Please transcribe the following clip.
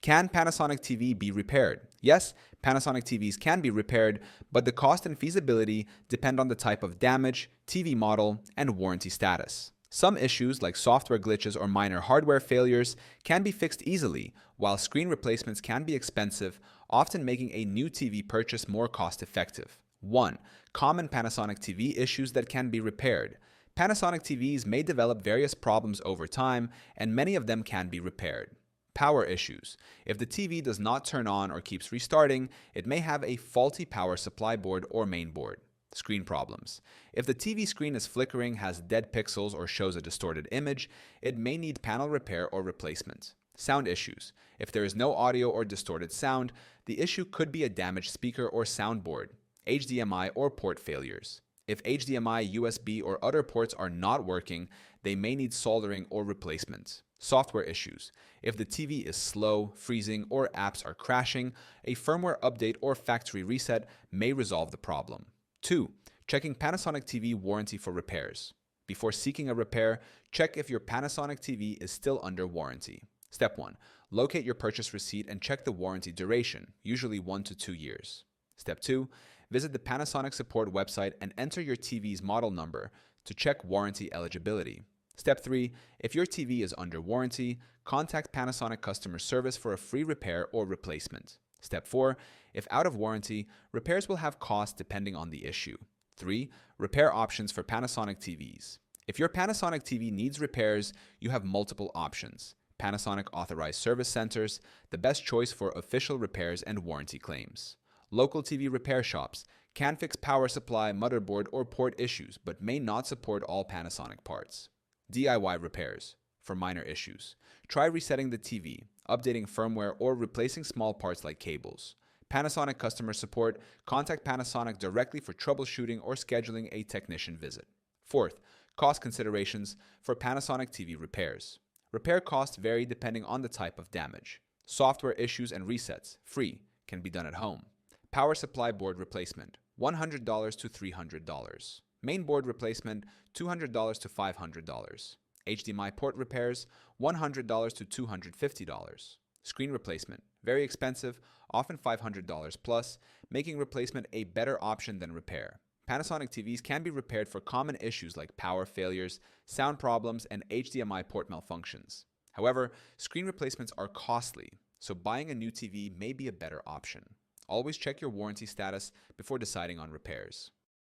Can Panasonic TV be repaired? Yes, Panasonic TVs can be repaired, but the cost and feasibility depend on the type of damage, TV model, and warranty status. Some issues, like software glitches or minor hardware failures, can be fixed easily, while screen replacements can be expensive, often making a new TV purchase more cost-effective. 1. Common Panasonic TV issues that can be repaired. Panasonic TVs may develop various problems over time, and many of them can be repaired. Power issues. If the TV does not turn on or keeps restarting, it may have a faulty power supply board or main board. Screen problems. If the TV screen is flickering, has dead pixels, or shows a distorted image, it may need panel repair or replacement. Sound issues. If there is no audio or distorted sound, the issue could be a damaged speaker or soundboard. HDMI or port failures. If HDMI, USB, or other ports are not working, they may need soldering or replacement. Software issues. If the TV is slow, freezing, or apps are crashing, a firmware update or factory reset may resolve the problem. 2. Checking Panasonic TV warranty for repairs. Before seeking a repair, check if your Panasonic TV is still under warranty. Step 1. Locate your purchase receipt and check the warranty duration, usually 1 to 2 years. Step 2. Visit the Panasonic support website and enter your TV's model number to check warranty eligibility. Step 3. If your TV is under warranty, contact Panasonic customer service for a free repair or replacement. Step 4. If out of warranty, repairs will have costs depending on the issue. 3. Repair options for Panasonic TVs. If your Panasonic TV needs repairs, you have multiple options. Panasonic authorized service centers, the best choice for official repairs and warranty claims. Local TV repair shops can fix power supply, motherboard, or port issues, but may not support all Panasonic parts. DIY repairs. For minor issues, try resetting the TV, updating firmware, or replacing small parts like cables. Panasonic customer support, contact Panasonic directly for troubleshooting or scheduling a technician visit. 4th, cost considerations for Panasonic TV repairs. Repair costs vary depending on the type of damage. Software issues and resets, free, can be done at home. Power supply board replacement, $100 to $300. Main board replacement, $200 to $500. HDMI port repairs, $100 to $250. Screen replacement, very expensive, often $500 plus, making replacement a better option than repair. Panasonic TVs can be repaired for common issues like power failures, sound problems, and HDMI port malfunctions. However, screen replacements are costly, so buying a new TV may be a better option. Always check your warranty status before deciding on repairs.